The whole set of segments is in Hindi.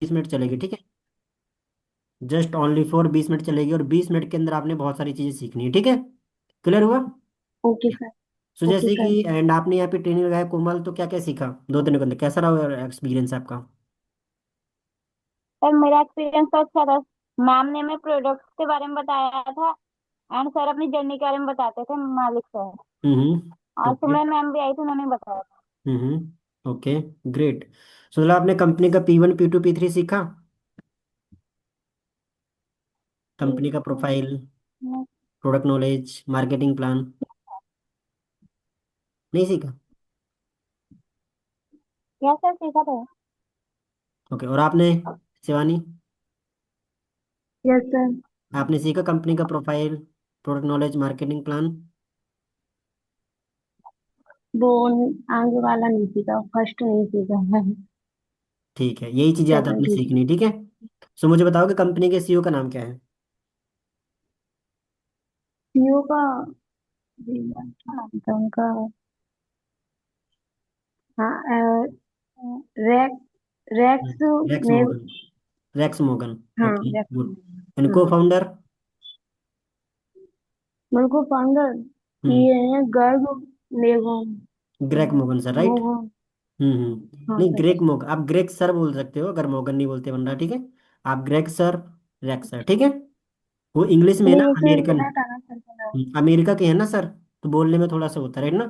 20 मिनट चलेगी, ठीक है। जस्ट ओनली फॉर 20 मिनट चलेगी, और 20 मिनट के अंदर आपने बहुत सारी चीजें सीखनी है, ठीक है। क्लियर हुआ? Okay sir. सो ओके जैसे कि सर। एंड आपने यहाँ पे ट्रेनिंग लगाया कोमल, तो क्या क्या सीखा 2 दिन के अंदर, कैसा रहा एक्सपीरियंस आपका? सर मेरा एक्सपीरियंस तो अच्छा था। मैम ने हमें प्रोडक्ट्स के बारे में बताया था। एंड सर अपनी जर्नी के बारे में बताते थे, मालिक सर। हम्म। और ओके। सुबह मैम भी आई थी, उन्होंने बताया था। ओके। ग्रेट। सो मतलब आपने कंपनी का P1 P2 P3 सीखा, कंपनी ठीक का है। प्रोफाइल, मैं- प्रोडक्ट नॉलेज, मार्केटिंग प्लान, नहीं सीखा? क्या सर सीखा था? ओके। और आपने, शिवानी, यस सर। आपने सीखा कंपनी का profile, product knowledge, marketing plan? वो आगे वाला नहीं सीखा, फर्स्ट नहीं सीखा है। ठीक है, यही चीजें आज सेकंड आपने ठीक है। सीखनी, ठीक है। सो मुझे बताओ कि कंपनी के सीईओ का नाम क्या है? सीओ का जी, क्या नाम था उनका? हाँ, रेक्स। रेक्स रेक्स में। मॉर्गन। Rex Morgan. हाँ, ओके, रेक्स। गुड। एंड को हाँ। फाउंडर? मेरे को फाउंडर हम्म। ये है गर्ग मेघम। Greg Morgan sir, right? Mohan. हाँ नहीं, सर। ग्रेग मोग, आप ग्रेग सर बोल सकते हो, अगर मोगन नहीं बोलते बंदा, ठीक है। आप ग्रेग सर, रेक्स सर, ठीक है। वो इंग्लिश में है ना, नहीं, उसे अमेरिकन। मिला था ना सर का नाम। अमेरिका के हैं ना सर, तो बोलने में थोड़ा सा होता है, राइट ना?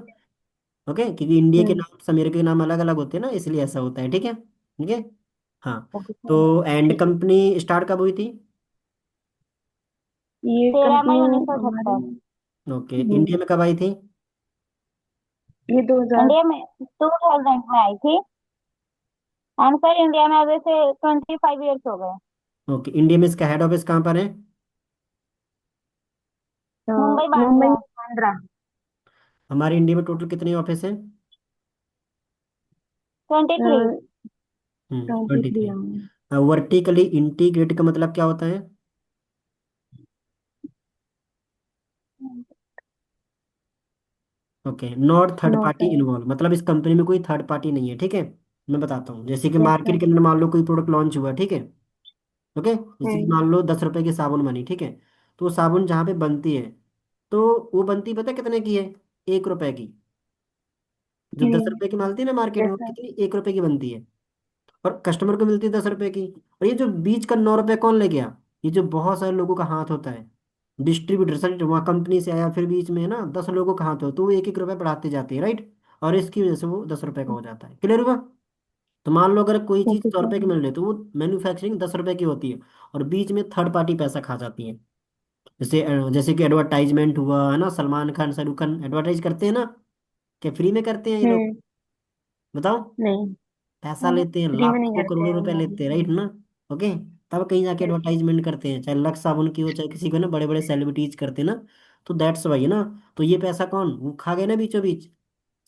ओके, क्योंकि इंडिया के हम्म। नाम से अमेरिका के नाम अलग अलग होते हैं ना, इसलिए ऐसा होता है, ठीक है, ठीक है। हाँ। Okay sir. तो एंड ठीक है। कंपनी स्टार्ट कब हुई थी? ये 13 मई कंपनी 1970। ओके, इंडिया में कब आई थी? ये 2000। इंडिया इंडिया में 2000 में आई थी। एंड सर इंडिया में अभी से 25 ईयर्स हो गए। ओके, इंडिया में इसका हेड ऑफिस कहाँ पर है? मुंबई मुंबई बांद्रा। बांद्रा। हमारे इंडिया में टोटल कितने ऑफिस हैं? 23। 23। 23। वर्टिकली इंटीग्रेट का मतलब क्या होता है? Okay, not third no party sir. Involve, मतलब इस कंपनी में कोई थर्ड पार्टी नहीं है, ठीक है। मैं बताता हूँ, जैसे कि यस मार्केट सर। के अंदर मान लो कोई प्रोडक्ट लॉन्च हुआ, ठीक है। ओके, जैसे कि हम्म। मान लो 10 रुपए की साबुन बनी, ठीक है। तो वो साबुन जहाँ पे बनती है, तो वो बनती पता है कितने की है? 1 रुपए की। जो दस हम्म। रुपए की मिलती है ना मार्केट में, यस वो सर। कितनी, 1 रुपए की बनती है। और कस्टमर को मिलती है 10 रुपए की। और ये जो बीच का 9 रुपए कौन ले गया? ये जो बहुत सारे लोगों का हाथ होता है, डिस्ट्रीब्यूटर सर, वहाँ कंपनी से आया, फिर बीच में है ना 10 लोगों का हाथ हो, तो वो एक एक रुपए बढ़ाते जाते हैं, राइट। और इसकी वजह से वो 10 रुपए का हो जाता है। क्लियर हुआ? तो मान लो अगर कोई चीज ओके 100 रुपए की सर। मिल रही है, तो वो मैन्युफैक्चरिंग 10 रुपए की होती है, और बीच में थर्ड पार्टी पैसा खा जाती है। जैसे कि एडवर्टाइजमेंट हुआ है ना, सलमान खान शाहरुख खान एडवर्टाइज करते हैं ना, क्या फ्री में करते हैं ये लोग? हम्म। बताओ। नहीं। पैसा लेते हैं, फ्री में नहीं लाखों करते करोड़ों हैं रुपए हम। लेते हैं, राइट ना? ओके। तब कहीं जाके यस। एडवर्टाइजमेंट करते हैं, चाहे लक्स साबुन की हो, चाहे किसी को ना, बड़े बड़े सेलिब्रिटीज करते हैं ना। तो दैट्स वाई ना। तो ये पैसा कौन वो खा गए ना बीचों बीच,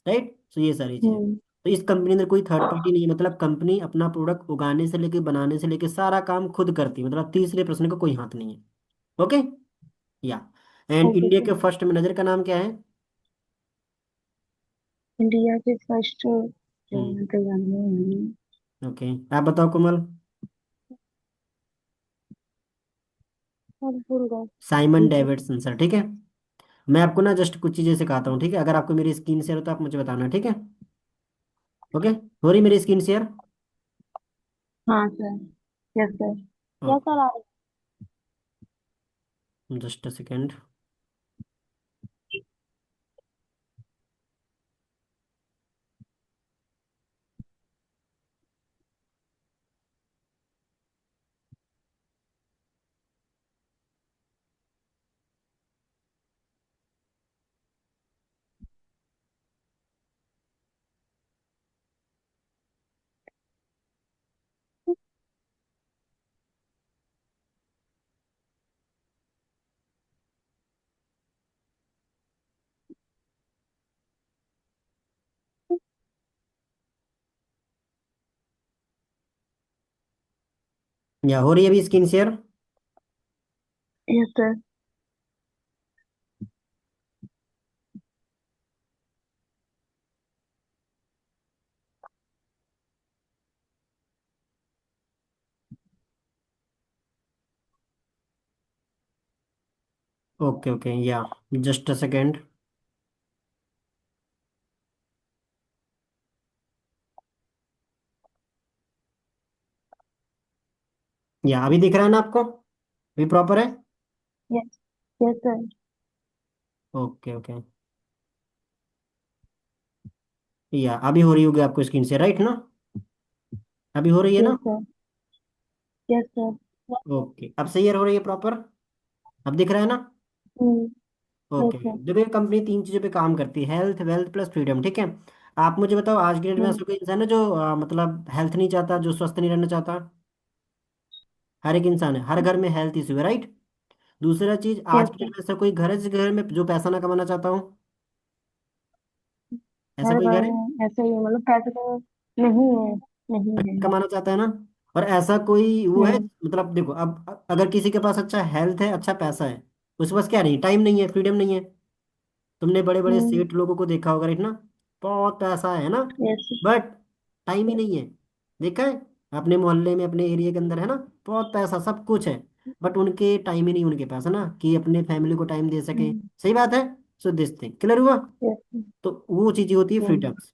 राइट। तो ये सारी चीजें, हम्म। तो इस कंपनी में कोई थर्ड पार्टी नहीं है, मतलब कंपनी अपना प्रोडक्ट उगाने से लेके बनाने से लेके सारा काम खुद करती है, मतलब तीसरे पर्सन का कोई हाथ नहीं है। ओके। या एंड ओके इंडिया सर। के फर्स्ट मैनेजर का नाम क्या है? इंडिया के फर्स्ट हम्म। तो जानते हैं। ओके, आप बताओ कोमल। सर भूल गए। साइमन ठीक है। डेविडसन सर, ठीक है। मैं आपको ना जस्ट कुछ चीजें सिखाता हूँ, ठीक है। अगर आपको मेरी स्क्रीन शेयर हो तो आप मुझे बताना, ठीक है। ओके, हो रही मेरी स्क्रीन शेयर? हाँ सर। Yes sir. क्या ओके, सर आ रही? Just a second. या हो रही है अभी screen share? Yes sir. Okay okay, या जस्ट अ सेकेंड। या अभी दिख रहा है ना आपको? अभी प्रॉपर है? Yes. Yes sir. Okay okay. या अभी हो रही होगी आपको स्क्रीन से, राइट ना? अभी हो रही है यस ना? सर। Yes sir. ओके, अब सही हो रही है प्रॉपर? अब दिख रहा है ना? हम्म। Yes okay. सर। देखो, ये कंपनी तीन चीज़ों पे काम करती है, हेल्थ, वेल्थ प्लस फ्रीडम, ठीक है? आप मुझे बताओ, आज के डेट में हम्म। ऐसा कोई इंसान है जो मतलब हेल्थ नहीं चाहता, जो स्वस्थ नहीं रहना चाहता? हर एक इंसान है, हर घर में हेल्थ इशू है, राइट? दूसरा चीज, आज यस के सर। डेट में ऐसा कोई घर है जिस घर में जो पैसा ना कमाना चाहता हो? ऐसा हर कोई घर घर है? में ऐसे ही मतलब पैसे तो नहीं है। नहीं है। कमाना चाहता है ना? और ऐसा कोई वो है, हम्म। मतलब देखो, अब अगर किसी के पास अच्छा हेल्थ है, अच्छा पैसा है, उसके पास क्या नहीं, टाइम नहीं है, फ्रीडम नहीं है। तुमने बड़े बड़े हम्म। सेठ लोगों को देखा होगा, राइट ना? बहुत पैसा है ना, यस। बट टाइम ही नहीं है। देखा है? अपने मोहल्ले में, अपने एरिया के अंदर है ना, बहुत पैसा, सब कुछ है, बट उनके टाइम ही नहीं उनके पास, है ना, कि अपने फैमिली को टाइम दे सके। हम्म। सही बात है। सो दिस थिंग क्लियर हुआ? यस। तो वो चीजें होती है हम्म। फ्रीडम्स।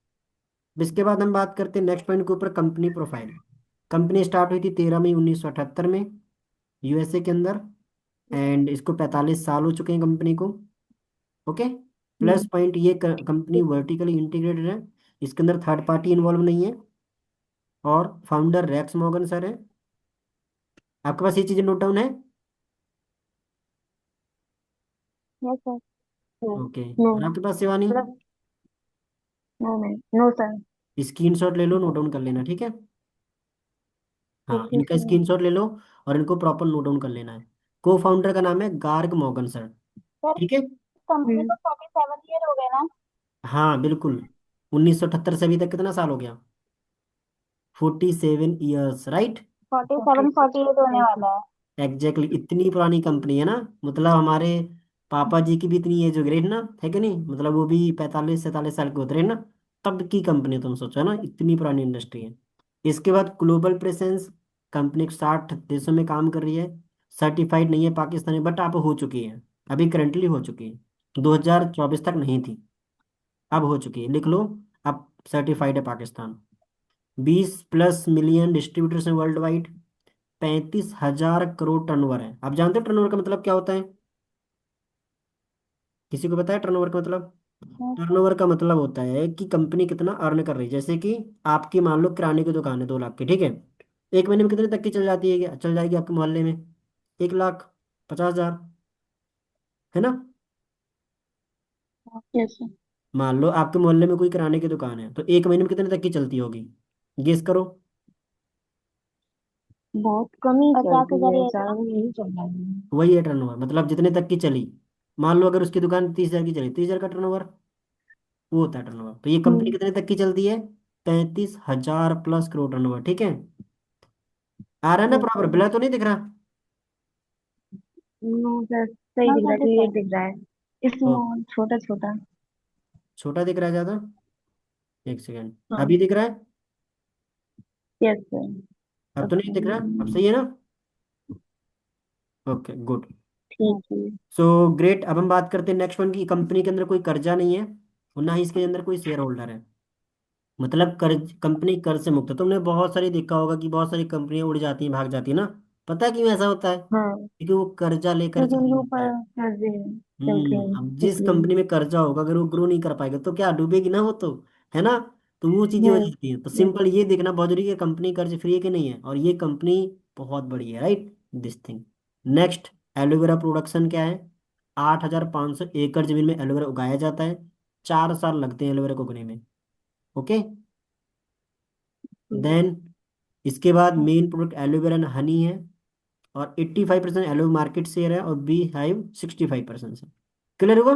इसके बाद हम बात करते हैं नेक्स्ट पॉइंट के ऊपर, कंपनी प्रोफाइल। कंपनी स्टार्ट हुई थी 13 मई 1978 में, यूएसए के अंदर। एंड इसको 45 साल हो चुके हैं कंपनी को। ओके। प्लस हम्म। पॉइंट, ये कंपनी वर्टिकली इंटीग्रेटेड है, इसके अंदर थर्ड पार्टी इन्वॉल्व नहीं है। और फाउंडर रेक्स मॉर्गन सर है। आपके पास ये चीजें नोट डाउन है? Yes sir. No. Okay, no. और आपके पास शिवानी? मतलब no ma'am, no sir. Screenshot ले लो, नोट डाउन कर लेना, ठीक है? हाँ, ओके इनका सर। स्क्रीनशॉट ले लो और इनको प्रॉपर नोट डाउन कर लेना है। को फाउंडर का नाम है गार्ग मॉर्गन सर। सर, ठीक है। कंपनी को 47 ईयर हो गए ना? हाँ बिल्कुल। 1978 से अभी तक कितना साल हो गया? 47 ईयर्स, राइट? 47 48 होने वाला है। एग्जैक्टली, इतनी पुरानी कंपनी है ना। मतलब हमारे पापा जी की भी इतनी एज हो गई है ना, है कि नहीं? मतलब वो भी 45 47 साल के होते रहे ना, तब की कंपनी, तुम सोचो, है ना, इतनी पुरानी इंडस्ट्री है। इसके बाद ग्लोबल प्रेजेंस, कंपनी 60 देशों में काम कर रही है। सर्टिफाइड नहीं है पाकिस्तानी, बट अब हो चुकी है, अभी करंटली हो चुकी है, 2024 तक नहीं थी, अब हो चुकी है, लिख लो। अब सर्टिफाइड है पाकिस्तान। 20+ मिलियन डिस्ट्रीब्यूटर्स हैं वर्ल्ड वाइड। 35,000 करोड़ टर्नओवर है। आप जानते हो टर्नओवर का मतलब क्या होता है? किसी को पता है टर्नओवर का मतलब? हाँ टर्नओवर का मतलब होता है कि कंपनी कितना अर्न कर रही है। जैसे कि आपकी मान लो किराने की दुकान है 2 लाख की, ठीक है? एक महीने में कितने तक की चल जाती है, चल जाएगी आपके मोहल्ले में? 1,50,000, है ना? Yes sir. मान लो आपके मोहल्ले में कोई किराने की दुकान है, तो एक महीने में कितने तक की चलती होगी? गेस करो। बहुत कम ही 50 हजार है, ज्यादा नहीं चल रहा है। वही है टर्नओवर, मतलब जितने तक की चली। मान लो अगर उसकी दुकान 30,000 की चली, 30,000 का टर्नओवर, वो होता है टर्नओवर। तो ये कंपनी हम्म। कितने तक की चलती है? 35,000+ करोड़ टर्नओवर, ठीक है? आ रहा है ना यस प्रॉपर? सर। ब्लर तो नहीं दिख रहा? नो सर, सही हाँ दिख रहा सर, है, दिख रहा क्लियर है। दिख रहा है। ओ, स्मॉल, छोटा छोटा। छोटा दिख रहा है ज्यादा? एक सेकेंड, हाँ। अभी दिख रहा है? Yes sir. अब तो नहीं दिख रहा, अब ठीक सही है ना? Okay, good. है। So great. अब हम बात करते हैं नेक्स्ट वन की, कंपनी के अंदर कोई कर्जा नहीं है, और ना ही इसके अंदर कोई शेयर होल्डर है। मतलब कर्ज, कंपनी कर्ज से मुक्त है। तुमने बहुत सारी देखा होगा कि बहुत सारी कंपनियां उड़ जाती हैं, भाग जाती है ना। पता है क्यों ऐसा होता है? हाँ, क्योंकि वो कर्जा लेकर क्योंकि चल उनके रही होती है। ऊपर कर्जे हैं, चलते हैं, अब जिस इसलिए। कंपनी में कर्जा होगा, अगर वो ग्रो नहीं कर पाएगा तो क्या डूबेगी ना वो तो, है ना? तो वो चीजें हो यस। जाती हैं। तो यस। सिंपल ये देखना बहुत जरूरी है, कंपनी कर्ज फ्री है कि नहीं है, और ये कंपनी बहुत बड़ी है, right? This thing. Next, aloe vera production क्या है? 8,500 एकड़ जमीन में एलोवेरा उगाया जाता है। 4 साल लगते हैं एलोवेरा को उगने में। ओके। देन इसके बाद main product aloe vera and honey है। और 85% एलो मार्केट शेयर है, और बी हाइव 65% है। क्लियर हुआ?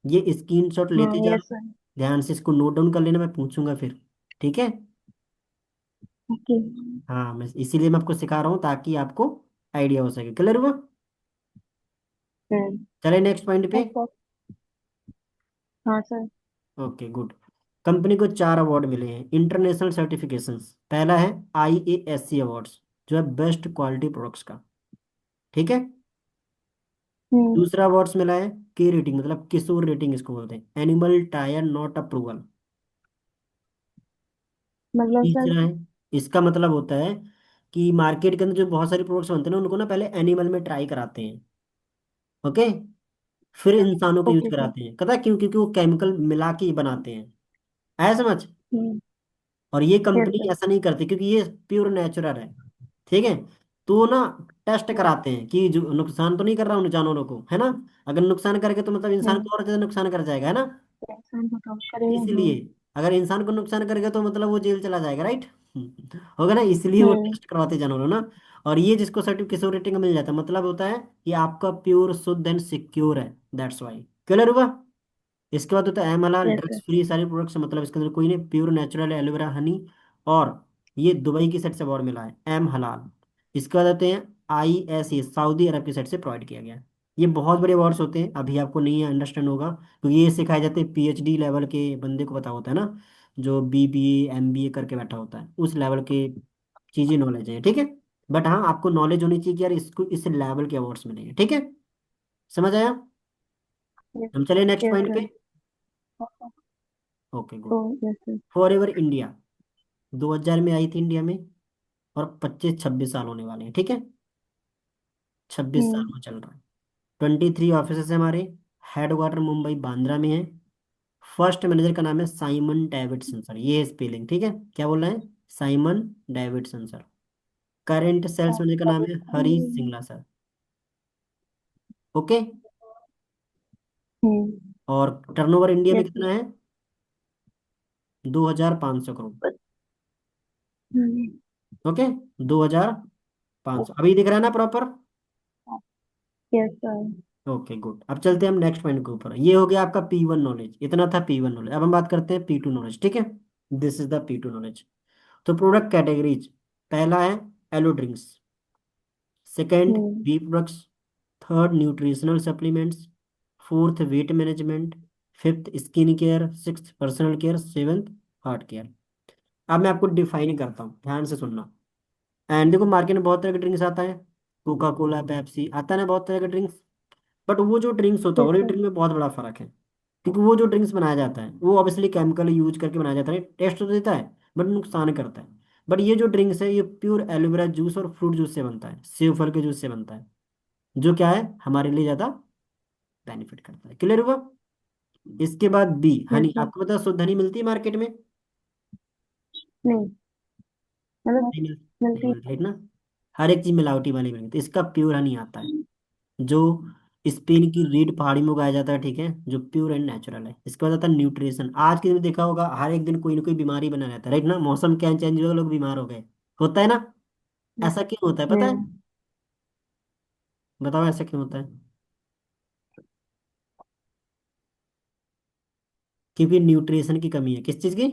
ये स्क्रीनशॉट हाँ। लेते यस जाना, सर। ध्यान से इसको नोट डाउन कर लेना, मैं पूछूंगा फिर, ठीक है? ओके। हाँ, मैं इसीलिए मैं आपको सिखा रहा हूँ ताकि आपको आइडिया हो सके। क्लियर हुआ? हम्म। चले नेक्स्ट पॉइंट पे। Yes sir. हाँ सर। Okay, good. कंपनी को 4 अवार्ड मिले हैं, इंटरनेशनल सर्टिफिकेशंस। पहला है IASC अवार्ड्स, जो है बेस्ट क्वालिटी प्रोडक्ट्स का, ठीक है? हम्म। दूसरा वर्ड्स मिला है के रेटिंग, मतलब किशोर रेटिंग इसको बोलते हैं, एनिमल टायर नॉट अप्रूवल। मतलब सर। तीसरा है, इसका मतलब होता है कि मार्केट के अंदर जो बहुत सारे प्रोडक्ट्स बनते हैं ना, उनको ना पहले एनिमल में ट्राई कराते हैं, ओके, फिर इंसानों को यूज ओके सर। कराते हैं। पता है क्यों? क्योंकि वो केमिकल मिला के ही बनाते हैं। आया समझ? हम्म। और ये यस कंपनी सर। ऐसा नहीं करती क्योंकि ये प्योर नेचुरल है, ठीक है। तो वो ना टेस्ट कराते हैं कि जो नुकसान तो नहीं कर रहा उन जानवरों को, है ना। अगर नुकसान करके तो मतलब इंसान हम्म। को और ज्यादा नुकसान कर जाएगा, है ना। टेंशन को कम करेगा। इसलिए हम्म। अगर इंसान को नुकसान करेगा तो मतलब वो जेल चला जाएगा, राइट। होगा ना, इसलिए वो हम्म। टेस्ट करवाते जानवरों ना। और ये जिसको सर्टिफिकेशन रेटिंग मिल जाता है, मतलब होता है कि आपका प्योर शुद्ध एंड सिक्योर है, दैट्स वाई। क्लियर हुआ? इसके बाद होता है एम हलाल, यस ड्रग्स सर। फ्री सारे प्रोडक्ट्स, मतलब इसके अंदर कोई नहीं, प्योर नेचुरल एलोवेरा हनी। और ये दुबई की साइड से अवार्ड मिला है, एम हलाल। इसके बाद आते हैं ISA, सऊदी अरब की साइड से प्रोवाइड किया गया है। ये बहुत बड़े अवार्ड्स होते हैं, अभी आपको नहीं अंडरस्टैंड होगा क्योंकि ये सिखाए जाते हैं PhD लेवल के बंदे को, पता होता है ना, जो BBA MBA करके बैठा होता है, उस लेवल के चीज़ें नॉलेज है, ठीक है। बट हाँ, आपको नॉलेज होनी चाहिए कि यार इसको इस लेवल के अवार्ड्स मिलेंगे, ठीक है। समझ आया? यस। हम चले नेक्स्ट यस पॉइंट पे। Sir. Okay oh good. Yes sir. For ever India 2000 में आई थी इंडिया में, और 25-26 साल होने वाले हैं, ठीक है। 26 साल हम्म। में चल रहा है। 23 ऑफिस है हमारे। हेडक्वार्टर मुंबई बांद्रा में है। फर्स्ट मैनेजर का नाम है साइमन डेविडसन सर, ये है स्पेलिंग, ठीक है। क्या बोल रहे हैं? Simon Davidson sir. Current sales manager का नाम है Harish Singla sir, okay. Hmm. और टर्नओवर इंडिया में यस सर। कितना है? 2500 करोड़, हम्म। ओके। 2500 अभी दिख रहा है ना proper? Yes sir. Okay good. अब चलते हैं हम नेक्स्ट पॉइंट के ऊपर। ये हो गया आपका P1 नॉलेज, इतना था P1 नॉलेज। अब हम बात करते हैं P2 नॉलेज, ठीक है। This is the P2 knowledge. तो प्रोडक्ट कैटेगरीज, पहला है aloe drinks, second hmm. Bee products, third nutritional supplements, fourth weight management, fifth skin care, sixth personal care, seventh heart care. अब मैं आपको डिफाइन करता हूँ, ध्यान से सुनना। एंड देखो, मार्केट में बहुत तरह के ड्रिंक्स आता है, कोका कोला, पेप्सी, आता है ना बहुत तरह के ड्रिंक्स। बट वो जो ड्रिंक्स होता है यस और ये सर। ड्रिंक में बहुत बड़ा फर्क है। क्योंकि वो जो ड्रिंक्स बनाया जाता है वो ऑब्वियसली केमिकल यूज करके बनाया जाता है, टेस्ट तो देता है बट नुकसान करता है। बट ये जो ड्रिंक्स है ये प्योर एलोवेरा जूस और फ्रूट जूस से बनता है, सेब फल के जूस से बनता है, जो क्या है हमारे लिए ज़्यादा बेनिफिट करता है। क्लियर हुआ? इसके बाद बी यस हनी, सर। आपको पता है शुद्ध हनी मिलती है मार्केट में? नहीं, मतलब नहीं नहीं मिलती मिलती, right ना। हर एक चीज मिलावटी वाली मिलती है, इसका प्योर हनी आता है, जो स्पेन की रीड पहाड़ी में उगाया जाता है, ठीक है, जो प्योर एंड नेचुरल है। इसके बाद आता है न्यूट्रिशन। आज के दिन में देखा होगा हर एक दिन कोई ना कोई बीमारी बना रहता है, राइट ना। मौसम क्या चेंज हुआ, लोग बीमार हो गए, होता है ना। है। ऐसा क्यों होता है पता है? हम्म। बताओ ऐसा क्यों होता है? क्योंकि न्यूट्रिशन की कमी है, किस चीज की?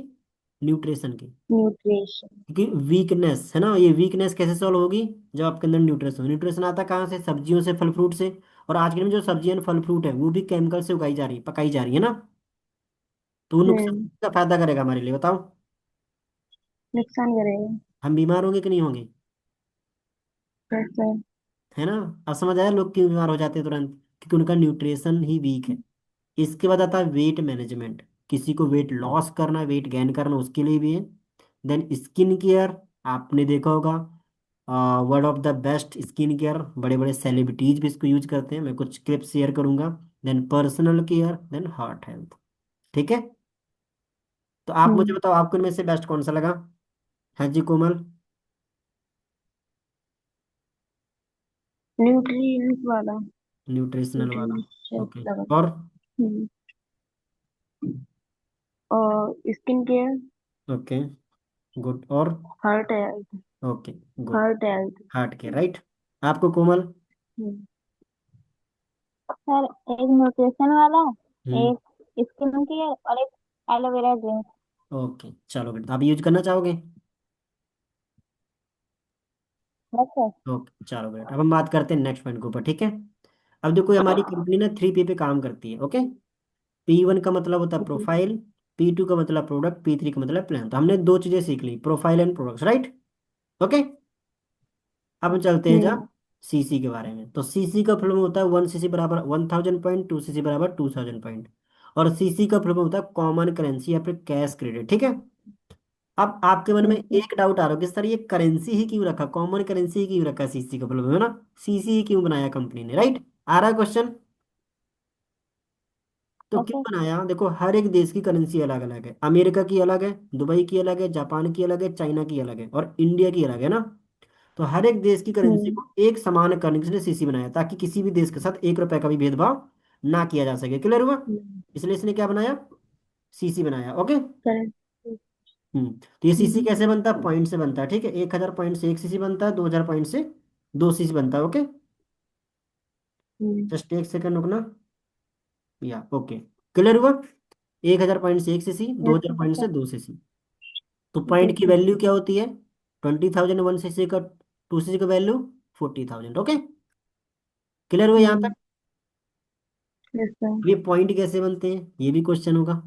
न्यूट्रिशन की। न्यूट्रिशन। क्योंकि वीकनेस है ना, ये वीकनेस कैसे सॉल्व होगी? जब आपके अंदर न्यूट्रिशन, न्यूट्रिशन आता है कहाँ से? सब्जियों से, फल फ्रूट से। और आज के दिन में जो सब्जियां फल फ्रूट है वो भी केमिकल से उगाई जा रही, पकाई जा रही है ना। तो वो नुकसान हम्म। का फायदा करेगा हमारे लिए, बताओ। नुकसान करेगा। हम बीमार होंगे कि नहीं होंगे? Yes sir. है ना। अब समझ आया लोग क्यों बीमार हो जाते हैं तुरंत? क्योंकि उनका न्यूट्रिशन ही वीक है। इसके बाद आता है वेट मैनेजमेंट, किसी को वेट लॉस करना, वेट गेन करना, उसके लिए भी है। देन स्किन केयर, आपने देखा होगा word of the best skin care, बड़े बड़े सेलिब्रिटीज भी इसको यूज करते हैं, मैं कुछ क्लिप्स शेयर करूंगा। Then personal care, then heart health, ठीक है। तो आप मुझे हम्म। बताओ आपको इनमें से बेस्ट कौन सा लगा? हाँ जी कोमल। न्यूट्रिएंट्स वाला। न्यूट्रिशनल वाला, न्यूट्रिशन ओके। लगा। और हम्म। और स्किन केयर। Okay good. और heart health. Okay good. Heart health. Heart care, right. आपको कोमल? हम्म। सर, एक न्यूट्रिशन वाला, हम्म। एक स्किन केयर और एक एलोवेरा ड्रिंक। ओके चलो बेटा, आप यूज करना चाहोगे? बस सर। ओके चलो बेटा, अब हम बात करते हैं नेक्स्ट पॉइंट के ऊपर, ठीक है। अब देखो हमारी कंपनी ना 3P पे काम करती है, ओके। P1 का मतलब होता है जी। प्रोफाइल, P2 का मतलब प्रोडक्ट, P3 का मतलब प्लान। तो हमने दो चीजें सीख ली, profile and products, right. Okay. अब हम चलते हैं जा हम्म। सीसी के बारे में। तो सीसी का फुल फॉर्म होता है 1 सीसी बराबर 1000 पॉइंट, 2 सीसी बराबर 2000 पॉइंट। और सीसी का फुल फॉर्म होता है कॉमन करेंसी या फिर कैश क्रेडिट, ठीक है। अब आपके मन में यस सर। एक डाउट आ रहा है कि सर ये करेंसी ही क्यों रखा, कॉमन करेंसी ही क्यों रखा सीसी का फुल फॉर्म, है ना। सीसी ही क्यों बनाया कंपनी ने, राइट। आ रहा है क्वेश्चन। तो यस क्यों सर। बनाया, देखो हर एक देश की करेंसी अलग अलग है, अमेरिका की अलग है, दुबई की अलग है, जापान की अलग है, चाइना की अलग है और इंडिया की अलग है ना। तो हर एक देश की करेंसी हम्म। को एक समान करने के लिए सीसी बनाया, ताकि किसी भी देश के साथ 1 रुपए का भी भेदभाव ना किया जा सके। क्लियर हुआ। हम्म। इसलिए इसने क्या बनाया, सीसी बनाया, ओके। करेक्ट। तो ये सीसी हम्म। कैसे बनता है, पॉइंट से बनता है, ठीक है। 1000 पॉइंट से 1 सीसी बनता है, 2000 पॉइंट से 2 सीसी बनता है, ओके। हम्म। जस्ट 1 सेकंड रुकना, या ओके। क्लियर हुआ। 1000 पॉइंट से 1 सीसी, दो यस हजार सर। पॉइंट से सर। 2 सीसी। तो जी पॉइंट की सर। वैल्यू क्या होती है, 20,000 1 सीसी का, 2 सीसी का वैल्यू 40,000, ओके। क्लियर हुआ यहाँ तक। हम्म। Yes sir. अब ये पॉइंट कैसे बनते हैं, ये भी क्वेश्चन होगा।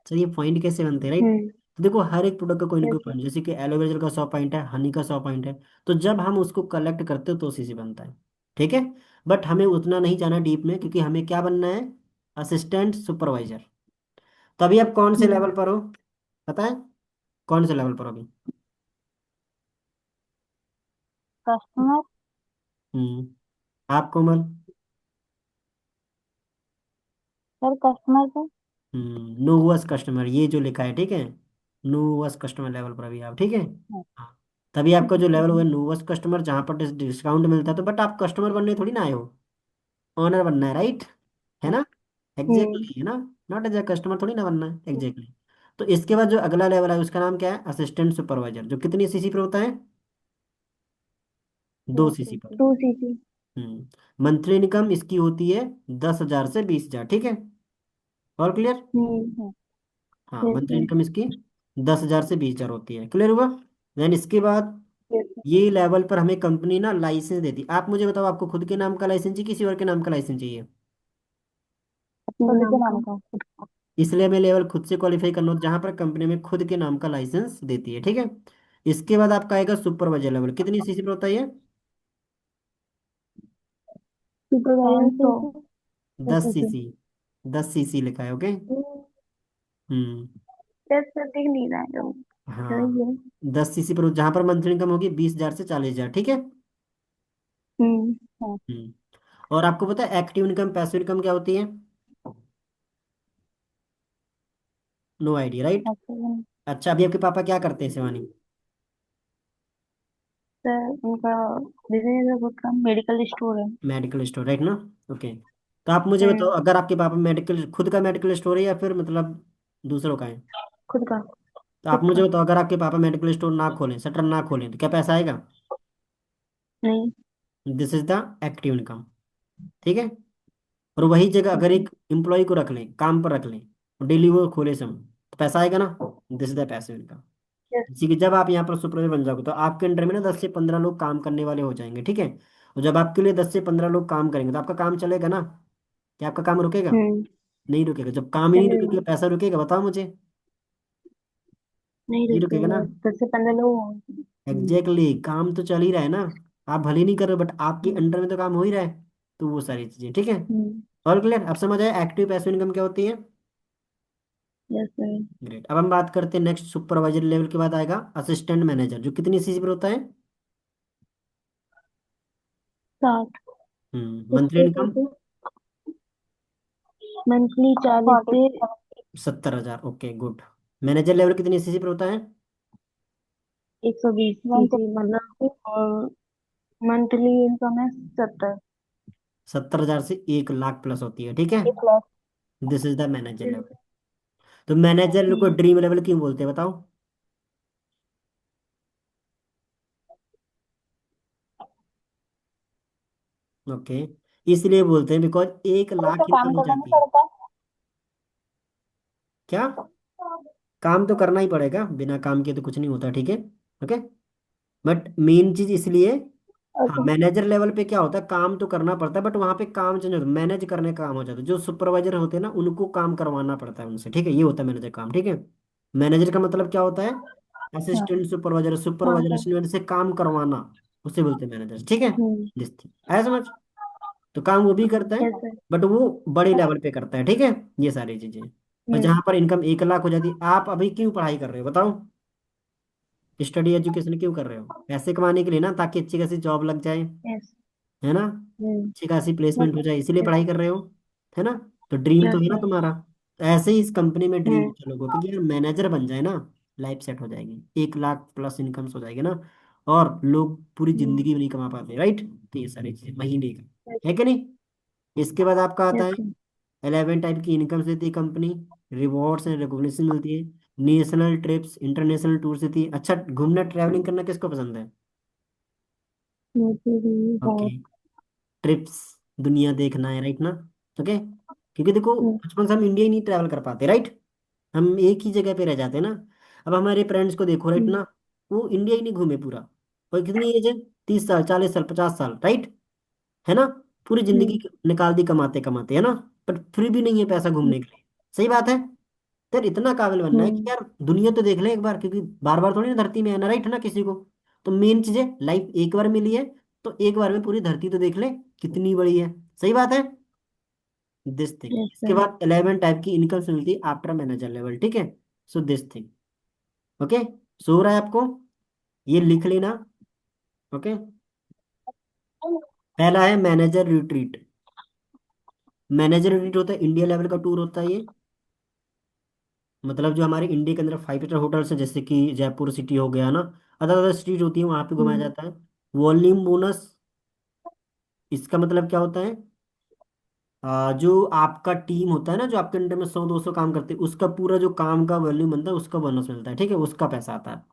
सर ये पॉइंट कैसे बनते हैं, राइट। हम्म। तो देखो हर एक प्रोडक्ट का कोई ना यस कोई सर। पॉइंट, जैसे कि एलोवेरा जेल का 100 पॉइंट है, हनी का 100 पॉइंट है। तो जब हम उसको कलेक्ट करते हो तो सीसी बनता है, ठीक है। बट हमें उतना नहीं जाना डीप में, क्योंकि हमें क्या बनना है, असिस्टेंट सुपरवाइजर। तभी आप कौन से हम्म। लेवल पर हो, पता है, कौन से लेवल पर हो अभी। कस्टमर। आप Komal. Sir customer sir. No वस कस्टमर, ये जो लिखा है, ठीक है। नो वस कस्टमर लेवल पर अभी आप, ठीक है। हाँ। तभी आपका जो लेवल हुआ है नो वस कस्टमर, जहाँ पर डिस्काउंट मिलता है। तो बट आप कस्टमर बनने थोड़ी ना आए हो, ओनर बनना है, राइट, है ना। हम्म। एग्जैक्टली, है ना। नॉट एज ए कस्टमर थोड़ी ना बनना है, एग्जैक्टली। तो इसके बाद जो अगला लेवल है उसका नाम क्या है, असिस्टेंट सुपरवाइजर, जो कितनी सीसी पर होता है, 2 सीसी पर। 2 सीसी। मंथली इनकम इसकी होती है 10,000 से 20,000, ठीक है। और क्लियर। हम्म। हाँ, यस मंथली सर। इनकम इसकी 10,000 से 20,000 होती है। क्लियर हुआ। देन इसके बाद यस सर। ये लेवल पर हमें कंपनी ना लाइसेंस देती। आप मुझे बताओ, आपको खुद के नाम का लाइसेंस चाहिए, किसी और के नाम का लाइसेंस चाहिए। अपने खुद के नाम का। इसलिए हमें लेवल खुद से क्वालिफाई करना होता है, जहाँ पर कंपनी में खुद के नाम का लाइसेंस देती है, ठीक है। इसके बाद आपका आएगा सुपरवाइजर लेवल, कितनी सीसी पर होता है ये, सुपरवाइजर 100। 10 सीसी। सीसी 10 सीसी लिखा है, ओके। हम्म। यस सर, दिख नहीं रहा है तो सही हाँ, है। 10 सीसी पर जहाँ पर मंथली इनकम होगी 20,000 से 40,000, ठीक है। हाँ। हम्म। और आपको पता है एक्टिव इनकम पैसिव इनकम क्या होती है, नो आइडिया, राइट। अच्छा। अच्छा, अभी आपके पापा क्या करते हैं शिवानी। सर उनका बिजनेस है, खुद का मेडिकल स्टोर है। मेडिकल स्टोर, राइट ना। ओके। तो आप मुझे बताओ, हम्म। अगर आपके पापा मेडिकल, खुद का मेडिकल स्टोर है या फिर मतलब दूसरों का है। खुद का। तो आप खुद मुझे का। बताओ, अगर आपके पापा मेडिकल स्टोर ना खोलें, शटर ना खोलें, तो क्या पैसा आएगा। नहीं। This is the active income, ठीक है। और वही जगह अगर ओके। एक एम्प्लॉय को रख लें, काम पर रख लें, और डेली वो खोले समय, तो पैसा आएगा ना। This is the passive income. Yes. इसी के जब आप यहाँ पर सुपरवाइजर बन जाओगे तो आपके अंडर में ना 10 से 15 लोग काम करने वाले हो जाएंगे, ठीक है। और जब आपके लिए 10 से 15 लोग काम करेंगे तो आपका काम चलेगा ना, क्या आपका काम रुकेगा, हम्म। नहीं रुकेगा। जब काम ही नहीं चलेगा। रुकेगा पैसा रुकेगा, बताओ मुझे। नहीं नहीं रुकेगा ना। रुकेगा, 10 से 15 लोग होंगे। एग्जैक्टली काम तो चल ही रहा है ना। आप भले ही नहीं कर रहे बट आपके हम्म। अंडर में तो काम हो ही रहा है। तो वो सारी चीजें, ठीक है। हम्म। और क्लियर, अब समझ आया एक्टिव पैसिव इनकम क्या होती है। Yes sir. ग्रेट। अब हम बात करते हैं नेक्स्ट, सुपरवाइजर लेवल के बाद आएगा असिस्टेंट मैनेजर, जो कितनी सीसी पर होता है। 60। मंथली कितने इनकम से मंथली 40 से। 70,000, ओके गुड। मैनेजर लेवल कितनी सीसी पर होता है। 120 सीसी मतलब। और मंथली इनकम है 70। 70,000 से 1 लाख प्लस होती है, ठीक है। 1 lakh. This is the manager level. तो मैनेजर को हम्म। ड्रीम लेवल क्यों बोलते हैं बताओ। ओके, इसलिए बोलते हैं बिकॉज 1 लाख तो इनकम काम हो करना नहीं जाती है। पड़ता। क्या, काम तो करना ही पड़ेगा, बिना काम के तो कुछ नहीं होता, ठीक है। ओके। बट मेन चीज इसलिए, हाँ ओके। मैनेजर लेवल पे क्या होता है, काम तो करना पड़ता है बट वहां पे काम चेंज होता है, मैनेज करने का काम हो जाता है। जो सुपरवाइजर होते हैं ना उनको काम करवाना पड़ता है उनसे, ठीक है। ये होता है मैनेजर काम, ठीक है। मैनेजर का मतलब क्या होता है, हाँ। असिस्टेंट सुपरवाइजर, हाँ सुपरवाइजर सर। असिस्टेंट से काम करवाना। उसे बोलते हैं मैनेजर, ठीक है। हम्म। दिस थिंग, आया समझ। तो काम वो भी करता है, यस सर। बट वो बड़े लेवल पे करता है, ठीक है। ये सारी चीजें। और हम्म। जहां पर इनकम 1 लाख हो जाती है, आप अभी क्यों पढ़ाई कर रहे हो बताओ? स्टडी एजुकेशन क्यों कर रहे हो? पैसे कमाने के लिए ना, ताकि अच्छी खासी जॉब लग जाए, यस। है ना, हम्म। अच्छी खासी यस प्लेसमेंट हो सर। जाए, इसीलिए यस। पढ़ाई कर रहे हो, है ना। तो ड्रीम तो यस है ना सर। तुम्हारा। तो ऐसे ही इस कंपनी में ड्रीम हम्म। होता है लोगों के कि यार मैनेजर बन जाए ना, लाइफ सेट हो जाएगी, 1 लाख प्लस इनकम हो जाएगी ना। और लोग पूरी हम्म। जिंदगी में नहीं कमा पाते, राइट। तो ये सारी चीजें महीने का, यस। है कि नहीं। इसके बाद आपका आता यस है सर। 11 टाइप की इनकम देती है कंपनी, रिवॉर्ड्स एंड रिकॉग्निशन मिलती है, नेशनल ट्रिप्स इंटरनेशनल टूर देती है। अच्छा, घूमना ट्रैवलिंग करना किसको पसंद है? मुझे भी ओके, बहुत। ट्रिप्स, दुनिया देखना है, राइट ना। ओके, क्योंकि देखो हम्म। बचपन से हम इंडिया ही नहीं ट्रैवल कर पाते, राइट। हम एक ही जगह पे रह जाते हैं ना। अब हमारे फ्रेंड्स को देखो, राइट हम्म। ना, वो इंडिया ही नहीं घूमे पूरा। और कितनी एज है? 30 साल, 40 साल, 50 साल, राइट, है ना। पूरी जिंदगी हम्म। निकाल दी कमाते कमाते, है ना। पर फिर भी नहीं है पैसा घूमने के लिए। सही बात है। यार इतना काबिल बनना है कि हम्म। यार दुनिया तो देख ले एक बार, क्योंकि बार बार थोड़ी ना धरती में आना, राइट है ना, किसी को। तो मेन चीज है, लाइफ एक बार मिली है, तो एक बार में पूरी धरती तो देख ले कितनी बड़ी है। सही बात है। दिस थिंग, यस इसके सर। बाद 11 टाइप की इनकम से मिलती है आफ्टर मैनेजर लेवल, ठीक है। So this thing, okay. So हो रहा है आपको, ये लिख लेना। ओके, पहला है मैनेजर रिट्रीट। मैनेजर रिट्रीट होता है इंडिया लेवल का टूर होता है ये। मतलब जो हमारे इंडिया के अंदर 5 स्टार होटल्स हैं, जैसे कि जयपुर सिटी हो गया ना, अदर अदर सिटीज होती है, वहां पे घुमाया हम्म। जाता है। वॉल्यूम बोनस, इसका मतलब क्या होता है? जो आपका टीम होता है ना, जो आपके अंडर में 100 200 काम करते हैं, उसका पूरा जो काम का वॉल्यूम बनता है, उसका बोनस मिलता है, ठीक है, उसका पैसा आता है।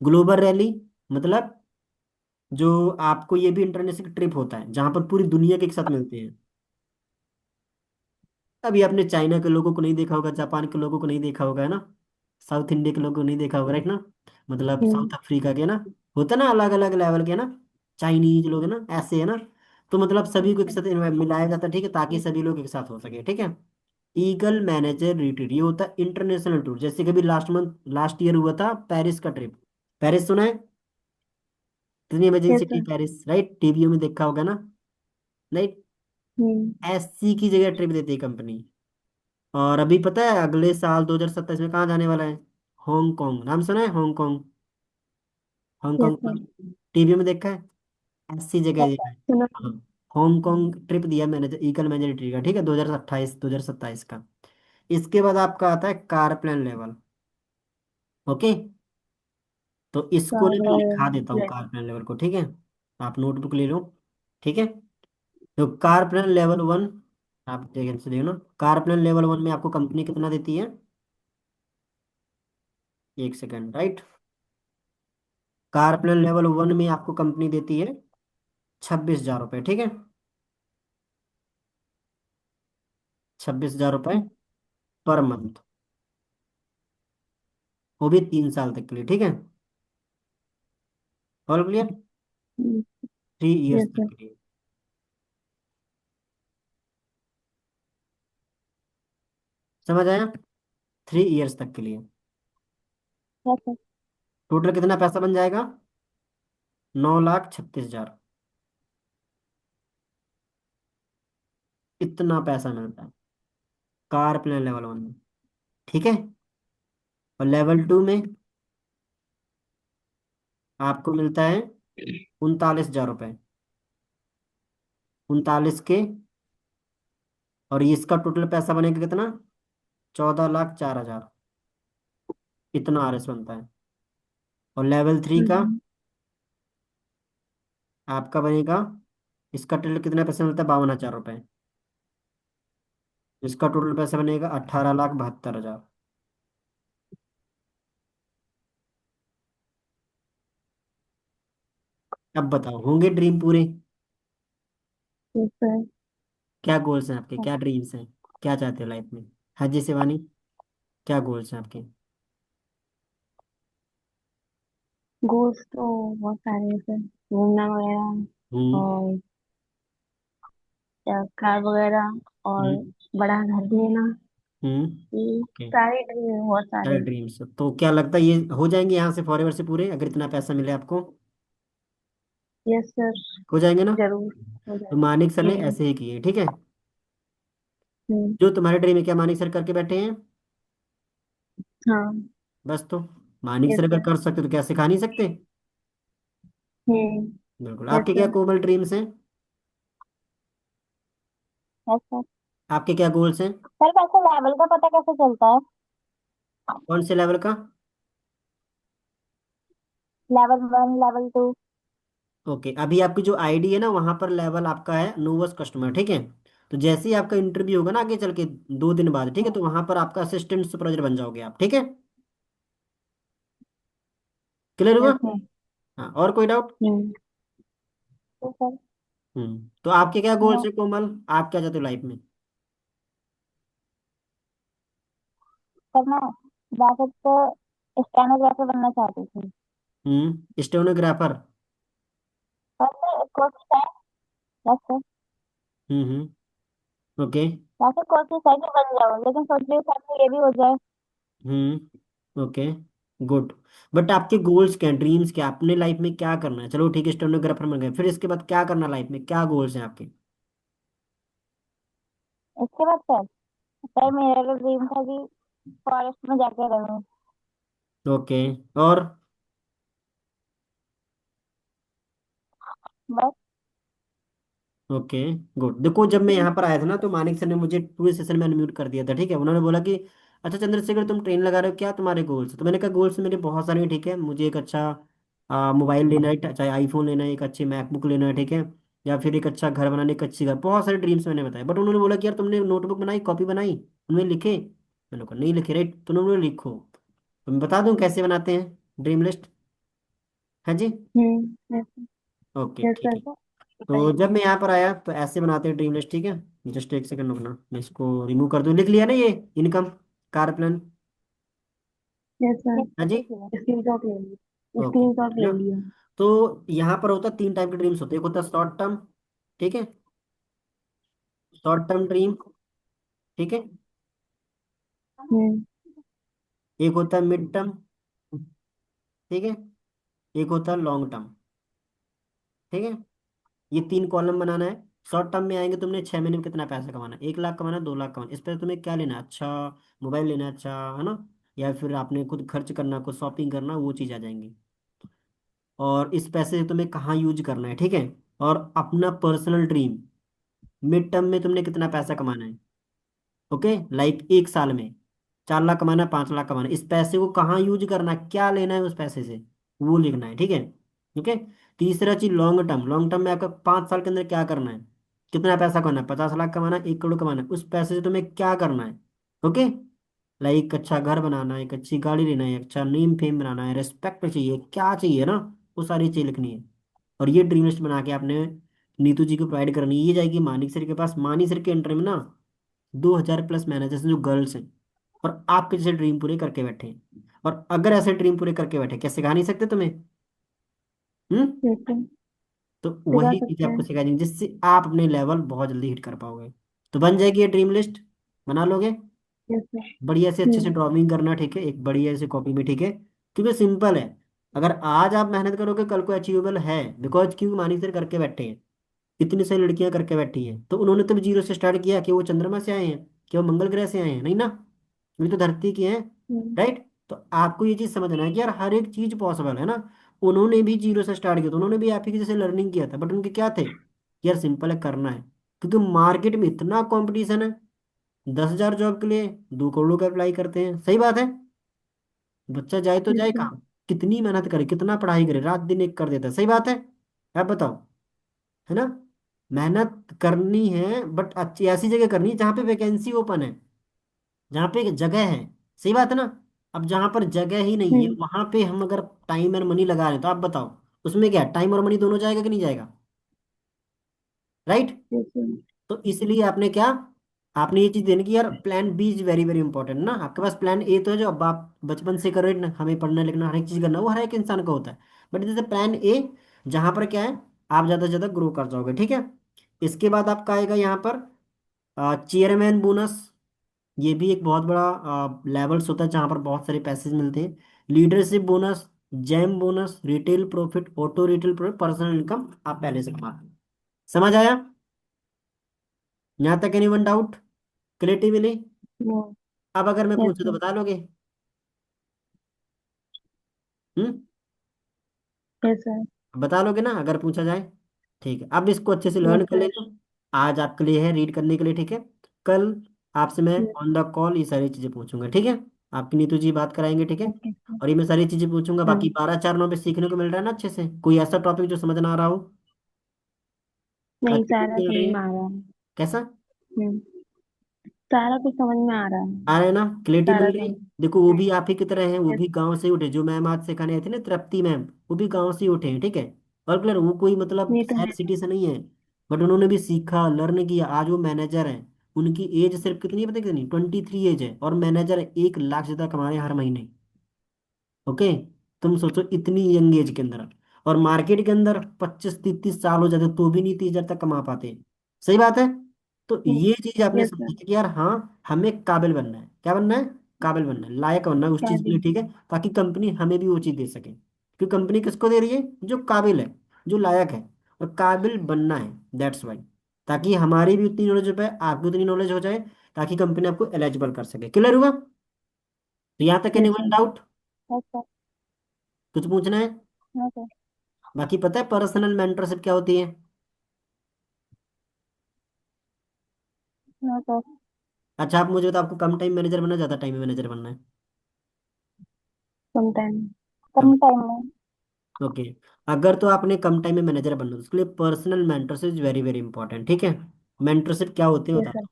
ग्लोबल रैली, मतलब जो आपको, ये भी इंटरनेशनल ट्रिप होता है जहां पर पूरी दुनिया के एक साथ मिलते हैं। अभी आपने चाइना के लोगों को नहीं देखा होगा, जापान के लोगों को नहीं देखा होगा, है ना। साउथ इंडिया के लोगों को नहीं देखा होगा, राइट ना। मतलब हम्म। साउथ अफ्रीका के ना, होता ना अलग अलग लेवल के ना, चाइनीज लोग है ना, ऐसे है ना। तो मतलब यस सभी को एक सर। साथ मिलाया जाता है, ठीक है, ताकि सभी लोग एक साथ हो सके, ठीक है। ईगल मैनेजर रिट्रीट, ये होता है इंटरनेशनल टूर। जैसे कभी लास्ट ईयर हुआ था पेरिस का ट्रिप। पेरिस सुना है? इतनी amazing yes city sir. Paris, right, टीवीओ में देखा होगा ना, राइट। हम्म। ऐसी की जगह ट्रिप देती है कंपनी। और अभी पता है अगले साल 2027 में कहाँ जाने वाला है? हांगकांग, नाम सुना है हांगकांग? यस हांगकांग का सर। टीवी में देखा है, ऐसी जगह दिया है। सुनो। हाँ, हांगकांग ट्रिप दिया मैंने, इकल मैनेजर का, ठीक है, 2028 2027 का। इसके बाद आपका आता है कार प्लान लेवल। ओके, तो इसको ना मैं लिखा देता हूँ, कार प्लान लेवल को, ठीक है। आप नोटबुक ले लो, ठीक है। तो कार प्लान लेवल 1, आप देखिए से देखो ना, कार प्लान लेवल 1 में आपको कंपनी कितना देती है? एक second, right. Car plan level 1 में आपको कंपनी देती है 26,000 रुपये, ठीक है। 26,000 रुपये पर मंथ, वो भी 3 साल तक के लिए, ठीक है। All clear? 3 इयर्स यस तक सर। के लिए। समझ आया? 3 इयर्स तक के लिए। Yes sir. टोटल कितना पैसा बन जाएगा? 9,36,000, इतना पैसा मिलता है कार प्लान लेवल 1 में, ठीक है। और लेवल 2 में आपको मिलता है 39,000 रुपये, 39 के। और ये इसका टोटल पैसा बनेगा कितना? 14,04,000, इतना आरएस बनता है। और लेवल 3 का हम्म। आपका बनेगा, इसका टोटल कितना पैसा मिलता है? 52,000 रुपये। इसका टोटल पैसा बनेगा 18,72,000। अब बताओ, होंगे ड्रीम पूरे? Yes sir. क्या गोल्स हैं आपके, क्या ड्रीम्स हैं, क्या चाहते हो लाइफ में? हाँ जी शिवानी, क्या गोल्स हैं आपके? गोश्त तो बहुत सारे हैं सर। घूमना वगैरह हम्म। और कार वगैरह और हम्म। बड़ा घर लेना। ये ओके, सारे ड्रीम बहुत सारे सारे। ड्रीम्स, तो क्या लगता है ये हो जाएंगे यहाँ से फॉरएवर से पूरे, अगर इतना पैसा मिले आपको? Yes sir. हो जाएंगे ना? जरूर हो तो जाएगा। मानिक सर ने हम्म। ऐसे ही किए, ठीक है। हम्म। जो तुम्हारे ड्रीम है, क्या मानिक सर करके बैठे हैं? हाँ। बस तो मानिक यस सर अगर सर। कर सकते तो क्या सिखा नहीं सकते? हम्म। बिल्कुल। यस आपके क्या सर। कोमल ड्रीम्स हैं? Yes sir. आपके क्या गोल्स हैं? सर वैसे लेवल का पता कैसे चलता है? कौन से लेवल का? Level one, level two. Okay, अभी आपकी जो आईडी है ना, वहां पर लेवल आपका है नोवस कस्टमर, ठीक है। तो जैसे ही आपका इंटरव्यू होगा ना आगे चल के, 2 दिन बाद, ठीक है, तो वहां पर आपका असिस्टेंट सुपरवाइजर बन जाओगे आप, ठीक है। क्लियर हुआ? Yes sir. हाँ, और कोई डाउट? हम्म। तो सर, तो आपके क्या गोल्स नो है कोमल? आप क्या चाहते हो लाइफ में? सर, मैं वैसे तो स्टेनोग्राफर बनना चाहती थी। स्टेनोग्राफर। पर कोशिश है। Yes sir. Hmm okay. वैसे कोशिश है कि बन जाऊँ, लेकिन सोच रही हूँ साथ में ये भी हो जाए। Okay, good. बट आपके गोल्स क्या, ड्रीम्स क्या, अपने लाइफ में क्या करना है? चलो ठीक है, स्टेनोग्राफर में गए, फिर इसके बाद क्या करना लाइफ में, क्या गोल्स हैं आपके? इसके बाद सर, मेरा तो ड्रीम था कि फॉरेस्ट में जाके रहूँ। ओके, और? बस। Okay, good. देखो, जब मैं यहाँ पर आया था ना, तो मानिक सर ने मुझे पूरे सेशन में अनम्यूट कर दिया था, ठीक है। उन्होंने बोला कि अच्छा चंद्रशेखर, तुम ट्रेन लगा रहे हो, क्या तुम्हारे गोल्स? तो मैंने कहा गोल्स मेरे बहुत सारे हैं, ठीक है। मुझे एक अच्छा मोबाइल लेना है, चाहे आईफोन लेना है, एक अच्छी मैकबुक लेना है, ठीक है। या फिर एक अच्छा घर बनाने, एक अच्छी घर, बहुत सारे ड्रीम्स मैंने बताए। बट उन्होंने बोला कि यार तुमने नोटबुक बनाई, कॉपी बनाई, उनमें लिखे? मैंने कहा नहीं लिखे, राइट। तो उन्होंने बोला, लिखो। तो मैं बता दूं कैसे बनाते हैं ड्रीम लिस्ट? हाँ जी। हम्म। यस। ओके, यस ठीक सर। है। तो बताइए। जब मैं यहाँ पर आया तो ऐसे बनाते हैं ड्रीम लिस्ट, ठीक है। जस्ट एक सेकंड रुकना, मैं इसको रिमूव कर दूँ। लिख लिया ना ये? Income, car plan. Yes sir. हाँ जी। स्क्रीनशॉट ले लिया, ओके, स्क्रीनशॉट है ले ना? लिया। तो यहाँ पर होता है 3 टाइप के ड्रीम्स होते हैं। एक होता है शॉर्ट टर्म, ठीक है, शॉर्ट टर्म ड्रीम, ठीक है। हम्म। एक होता है मिड टर्म, ठीक है। एक होता है लॉन्ग टर्म, ठीक है। ये 3 कॉलम बनाना है। शॉर्ट टर्म में आएंगे, तुमने 6 महीने में कितना पैसा कमाना है, 1 लाख कमाना है, 2 लाख कमाना है, इस पर तुम्हें क्या लेना है? अच्छा मोबाइल लेना है, अच्छा, है ना? या फिर आपने खुद खर्च करना, कुछ शॉपिंग करना, वो चीज़ आ जाएंगी। और इस पैसे से तुम्हें कहाँ यूज करना है, ठीक है। और अपना पर्सनल ड्रीम, मिड टर्म में तुमने कितना पैसा कमाना है, ओके, लाइक 1 साल में 4 लाख कमाना है, 5 लाख कमाना है, इस पैसे को कहाँ यूज करना है, क्या लेना है उस पैसे से, वो लिखना है, ठीक है। ओके। तीसरा चीज लॉन्ग टर्म, लॉन्ग टर्म में आपका 5 साल के अंदर क्या करना है, कितना पैसा कमाना है, 50 लाख कमाना है, 1 करोड़ कमाना है, उस पैसे से तुम्हें क्या करना है, ओके। लाइक अच्छा घर बनाना है, एक अच्छी गाड़ी लेना है, अच्छा नेम फेम बनाना है, रेस्पेक्ट चाहिए, क्या चाहिए ना, वो सारी चीज लिखनी है। और ये ड्रीम लिस्ट बना के आपने नीतू जी को प्रोवाइड करनी है। ये जाएगी मानिक सर के पास। मानिक सर के अंडर में ना 2,000 प्लस मैनेजर्स हैं जो गर्ल्स हैं, और आपके जैसे ड्रीम पूरे करके बैठे हैं। और अगर ऐसे ड्रीम पूरे करके बैठे, क्या सिखा नहीं सकते तुम्हें? हम्म यस सर। तो सिखा वही चीज सकते आपको हैं। सिखा देंगे, जिससे आप अपने लेवल बहुत जल्दी हिट कर पाओगे। तो बन जाएगी ये ड्रीम लिस्ट, बना लोगे? Yes sir. बढ़िया से अच्छे से हम्म। ड्राइंग करना, ठीक है, एक बढ़िया से कॉपी में, ठीक है। क्योंकि सिंपल है, अगर आज आप मेहनत करोगे कल को अचीवेबल है। बिकॉज क्योंकि मानिक सर करके बैठे हैं, इतनी सारी लड़कियां करके बैठी हैं, तो उन्होंने तो जीरो से स्टार्ट किया। कि वो चंद्रमा से आए हैं, कि वो मंगल ग्रह से आए हैं? नहीं ना, ये तो धरती की हैं, हम्म। राइट। तो आपको ये चीज समझना है कि यार हर एक चीज पॉसिबल है ना। उन्होंने भी जीरो से स्टार्ट किया, तो उन्होंने भी आप ही की जैसे लर्निंग किया था, बट उनके क्या थे? यार सिंपल है, करना है। क्योंकि मार्केट में इतना कंपटीशन है, 10,000 जॉब के लिए 2 करोड़ का अप्लाई करते हैं, सही बात है। बच्चा जाए तो यस जाए सर। कहाँ, कितनी मेहनत करे, कितना पढ़ाई करे, रात दिन एक कर देता है, सही बात है। आप बताओ, है ना? मेहनत करनी है, बट अच्छी ऐसी जगह करनी है जहाँ पे वैकेंसी ओपन है, जहाँ पे जगह है, सही बात है ना। अब जहाँ पर जगह ही नहीं है, हम्म। वहां पे हम अगर टाइम और मनी लगा रहे हैं, तो आप बताओ उसमें क्या, टाइम और मनी दोनों जाएगा कि नहीं जाएगा? राइट। Yes sir. तो इसलिए आपने क्या, आपने ये चीज देनी कि यार plan B is very very important ना। आपके पास प्लान ए तो है, जो अब आप बचपन से कर रहे हैं ना, हमें पढ़ना लिखना हर एक चीज करना, वो हर एक इंसान का होता है। बट जैसे प्लान ए, जहां पर क्या है, आप ज्यादा से ज्यादा ग्रो कर जाओगे, ठीक है। इसके बाद आपका आएगा यहाँ पर चेयरमैन बोनस। ये भी एक बहुत बड़ा लेवल्स होता है, जहाँ पर बहुत सारे पैसेज मिलते हैं। Leadership bonus, jam bonus, retail profit, auto retail profit, personal income आप पहले से कमाते हैं। समझ आया? यहाँ तक एनी वन डाउट? क्लियरिटी मिली? अब अगर मैं यस पूछूं तो सर। बता लोगे? हम्म? Yes sir. बता लोगे ना अगर पूछा जाए? ठीक है, अब इसको अच्छे से यस लर्न कर सर। लेना। आज आपके लिए है रीड करने के लिए, ठीक है? कल आपसे मैं ऑन द कॉल ये सारी चीजें पूछूंगा, ठीक है? आपकी नीतू जी बात कराएंगे, ठीक है? Okay sir. और ये मैं सारी चीजें पूछूंगा, बाकी हम्म। 12 4 9 पे सीखने को मिल रहा है ना अच्छे से? कोई ऐसा टॉपिक जो समझ ना आ रहा हो? नहीं, अच्छी चीज सारा मिल समझ रही है? में आ रहा है। कैसा? हम्म। सारा कुछ समझ में आ रहा आ है। रहा है ना? क्लियरिटी मिल सारा रही है? समझ। देखो वो भी आप ही की तरह है, वो यस। भी गांव से ही उठे, जो मैम आज सिखाने आई थी ना तृप्ति मैम, वो भी गांव से ही उठे हैं, ठीक है? और क्लियर, वो कोई मतलब ये तो शहर है। सिटी से नहीं है, बट उन्होंने भी सीखा, लर्न किया, आज वो मैनेजर है। उनकी एज सिर्फ कितनी है पता है? कितनी? 23 एज है, और मैनेजर है, 1 लाख से ज्यादा कमा रहे हैं हर महीने। ओके? तुम सोचो इतनी यंग एज के अंदर, और मार्केट के अंदर 25 30 साल हो जाते तो भी नहीं 30 हजार तक कमा पाते। सही बात है? तो ये चीज आपने यस सर। समझी कि यार हाँ, हमें काबिल बनना है। क्या बनना है? काबिल बनना है, लायक बनना है उस चीज के लिए, काबिल। ठीक है? ताकि कंपनी हमें भी वो चीज दे सके, क्योंकि कंपनी किसको दे रही है? जो काबिल है, जो लायक है। और काबिल बनना है, दैट्स वाई। ताकि हमारी भी उतनी नॉलेज हो पाए, आपकी उतनी नॉलेज हो जाए, ताकि कंपनी आपको एलिजिबल कर सके। क्लियर हुआ? तो यहाँ तक yes anyone sir. Doubt? Yes sir. कुछ पूछना है? Yes sir. बाकी पता है पर्सनल मेंटरशिप क्या होती है? Yes sir. अच्छा आप मुझे बताओ, आपको कम टाइम मैनेजर बनना है, ज्यादा टाइम मैनेजर बनना है? कम टाइम। कम। कम टाइम में। ओके। अगर तो आपने कम टाइम में मैनेजर बनना है तो उसके लिए personal mentorship is very very important, ठीक है? मेंटरशिप क्या होती है यस बता सर। दो।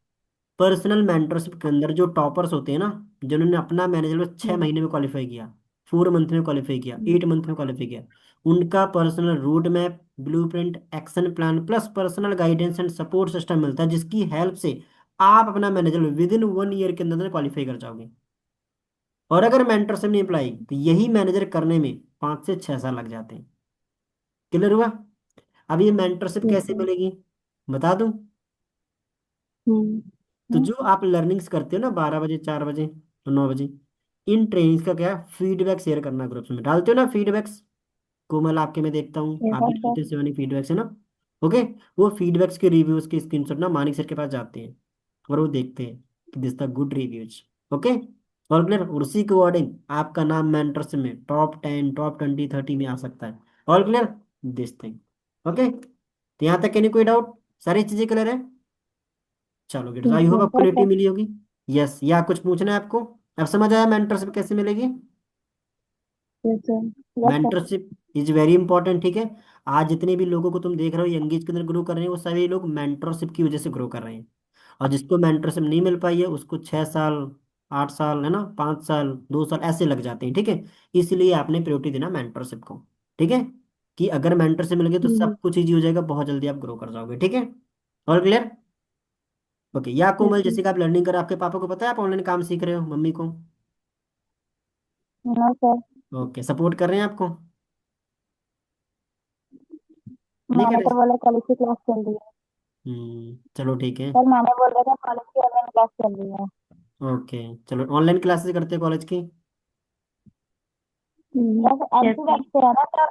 पर्सनल मेंटरशिप के अंदर जो टॉपर्स होते हैं ना, जिन्होंने अपना मैनेजर 6 महीने में क्वालिफाई किया, 4 मंथ में क्वालिफाई किया, हम्म। 8 मंथ में क्वालिफाई किया, उनका personal route map, blue print, action plan plus personal guidance and support system मिलता है, जिसकी हेल्प से आप अपना मैनेजर विद इन 1 ईयर के अंदर क्वालिफाई कर जाओगे। और अगर मेंटरशिप नहीं अप्लाई तो यही मैनेजर करने में 5 से 6 साल लग जाते हैं। क्लियर हुआ? अब ये मेंटरशिप यस कैसे सर। मिलेगी? बता दूं? हम्म। तो हम्म। जो आप लर्निंग्स करते हो ना 12 बजे, 4 बजे, 9 बजे, इन ट्रेनिंग्स का क्या फीडबैक शेयर करना ग्रुप्स में डालते हो ना फीडबैक्स? कोमल आपके में देखता हूँ यस आप भी सर। डालते हो, 7 फीडबैक्स है ना? ओके। वो फीडबैक्स के रिव्यूज के स्क्रीनशॉट ना मानिक सर के पास जाते हैं, और वो देखते हैं कि this the good reviews. Okay? और क्लियर, उसी के अकॉर्डिंग आपका नाम मेंटरशिप में टॉप 10, टॉप 20 30 में आ सकता है। All clear? This thing. Okay? तो यहाँ तक नहीं कोई डाउट? सारी चीजें क्लियर है? चलो गिर, आई ठीक होप है। आपको यस क्लियरिटी सर। मिली होगी। यस, या कुछ पूछना है आपको? अब समझ आया मेंटरशिप कैसे मिलेगी? Yes sir. Yes sir. Mentorship is very important, ठीक है? आज जितने भी लोगों को तुम देख रहे हो यंग एज के अंदर ग्रो कर रहे हैं, वो सभी लोग मेंटरशिप की वजह से ग्रो कर रहे हैं। और जिसको मेंटरशिप नहीं मिल पाई है उसको 6 साल, 8 साल, है ना, 5 साल, 2 साल ऐसे लग जाते हैं, ठीक है? इसलिए आपने प्रायोरिटी देना मेंटरशिप को, ठीक है? कि अगर मेंटरशिप मिल गई तो हम्म। सब कुछ ईजी हो जाएगा, बहुत जल्दी आप ग्रो कर जाओगे, ठीक है? और क्लियर? ओके। या यस कोमल, सर। जैसे कि आप लर्निंग कर, आपके पापा को पता है आप ऑनलाइन काम सीख रहे हो, मम्मी को? No sir. ओके, सपोर्ट कर रहे हैं आपको? नहीं कर मैंने रहे? तो बोला कॉलेज की क्लास चल रही है। चलो ठीक है। सर मैंने बोल रहा था कॉलेज की ऑनलाइन क्लास चल रही है। ओके। चलो ऑनलाइन क्लासेस करते हैं कॉलेज की? बस यस एमसी सर। बैठते हैं ना, तो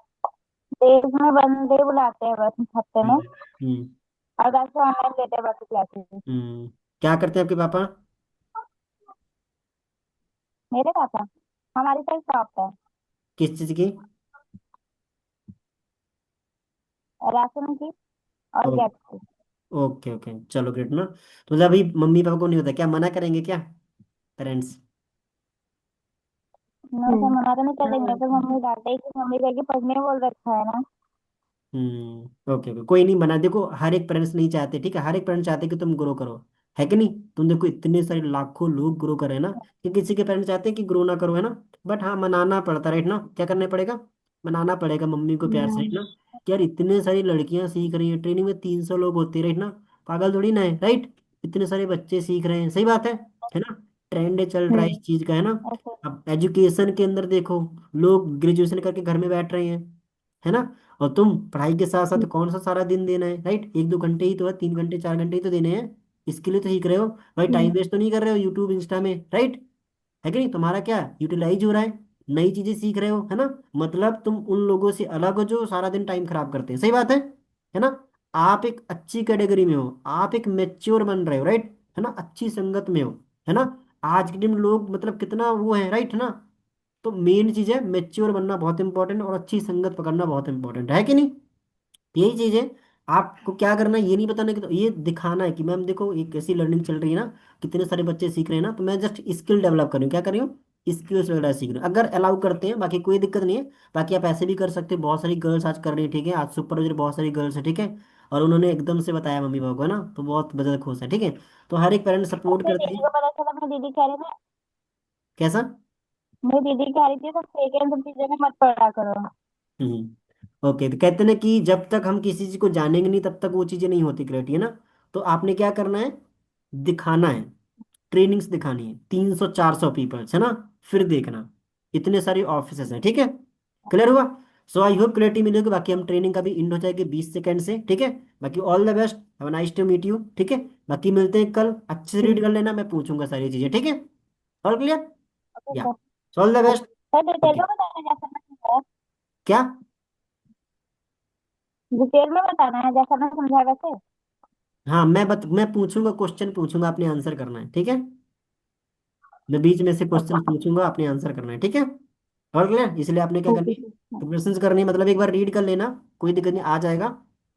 डेज में 1 डे बुलाते हैं बस हफ्ते में। हम्म। हम्म। और वैसे ऑनलाइन लेते हैं बाकी क्लासेस। क्या करते हैं आपके पापा? मेरे पापा, हमारी साइड शॉप है, किस चीज़ की? राशन की और ओ, गैस की। ओके ओके, चलो ग्रेट ना। तो जब अभी मम्मी पापा को नहीं होता, क्या मना करेंगे क्या पेरेंट्स? मैं तो मना तो नहीं करेंगे, फिर मम्मी डांटेगी, मम्मी कहेगी पढ़ने बोल रखा है ना। ओके ओके, कोई नहीं मना, देखो हर एक पेरेंट्स नहीं चाहते, ठीक है? हर एक पेरेंट्स चाहते कि तुम ग्रो करो, है कि नहीं? तुम देखो इतने सारे लाखों लोग ग्रो कर रहे हैं ना, कि किसी के पेरेंट्स चाहते हैं कि ग्रो ना करो, है ना? बट हाँ, मनाना पड़ता है, राइट ना? क्या करना पड़ेगा? मनाना पड़ेगा मम्मी को प्यार से, राइट ना? कि यार इतने सारी लड़कियां सीख रही हैं, ट्रेनिंग में 300 लोग होते हैं, राइट ना? पागल थोड़ी ना है, राइट? इतने सारे बच्चे सीख रहे हैं, सही बात है ना? ट्रेंड चल रहा है इस चीज का, है ना? ऐसे। अब एजुकेशन के अंदर देखो, लोग ग्रेजुएशन करके घर में बैठ रहे हैं, है ना? और तुम पढ़ाई के साथ साथ कौन सा सारा दिन देना है, राइट? 1 2 घंटे ही तो है, 3 घंटे 4 घंटे ही तो देने हैं। इसके लिए तो सीख रहे हो भाई, टाइम वेस्ट तो नहीं कर रहे हो यूट्यूब इंस्टा में, राइट? है कि नहीं? तुम्हारा क्या यूटिलाइज हो रहा है, नई चीजें सीख रहे हो, है ना। मतलब तुम उन लोगों से अलग हो जो सारा दिन टाइम खराब करते हैं, सही बात है ना। आप एक अच्छी कैटेगरी में हो, आप एक मेच्योर बन रहे हो, राइट, है ना, अच्छी संगत में हो, है ना। आज के दिन लोग मतलब कितना वो है, राइट, है ना। तो मेन चीज है मेच्योर बनना बहुत इंपॉर्टेंट, और अच्छी संगत पकड़ना बहुत इंपॉर्टेंट है कि नहीं। यही चीज है। आपको क्या करना है, ये नहीं बताना कि, तो ये दिखाना है कि मैम देखो एक ऐसी लर्निंग चल रही है ना, कितने सारे बच्चे सीख रहे हैं ना, तो मैं जस्ट स्किल डेवलप कर रही हूँ, क्या कर रही हूँ, स्किल्स वगैरह सीख रही हूँ, अगर अलाउ करते हैं, बाकी कोई दिक्कत नहीं है। बाकी आप ऐसे भी कर सकते हो, बहुत सारी गर्ल्स आज कर रही है, ठीक है, आज सुपरवाइजर बहुत सारी गर्ल्स है, ठीक है। और उन्होंने एकदम से बताया मम्मी पापा को, है ना, तो बहुत बजा खुश है, ठीक है। तो हर एक पेरेंट सपोर्ट अपने करते दीदी हैं। को पता चला, मेरी दीदी कह रही थी, कैसा? मेरी दीदी कह रही थी तो सेकेंड सब चीजों में मत पड़ा करो। ओके, तो कहते हैं ना कि जब तक हम किसी चीज को जानेंगे नहीं तब तक वो चीजें नहीं होती क्रिएटिव, है ना। तो आपने क्या करना है, दिखाना है, ट्रेनिंग्स दिखानी है, 300 400 पीपल्स, है ना। फिर देखना, इतने सारे ऑफिसेस हैं, ठीक है। क्लियर हुआ? सो आई होप क्लियरिटी मिलेगी। बाकी हम ट्रेनिंग का भी इंड हो जाएगी 20 सेकंड से, ठीक है। बाकी all the best, have nice to meet you, ठीक है। बाकी मिलते हैं कल, अच्छे से रीड ठीक कर लेना, मैं पूछूंगा सारी चीजें, ठीक है। All clear? है या, sir. All the best. Sir detail okay. में बताना जैसा मैं समझाया। क्या? डिटेल में बताना है जैसा मैं समझाया वैसे। हाँ, मैं पूछूंगा, क्वेश्चन पूछूंगा, आपने आंसर करना है, ठीक है। मैं बीच में से क्वेश्चन पूछूंगा, आपने आंसर करना है, ठीक है। और क्लियर, इसलिए आपने क्या करनी ओके है, सर। प्रिपरेशन करनी है, मतलब एक बार रीड कर लेना, कोई दिक्कत नहीं, आ जाएगा,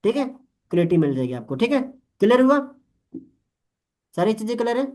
ठीक है। क्लियरिटी मिल जाएगी आपको, ठीक है। क्लियर हुआ? सारी चीजें क्लियर है?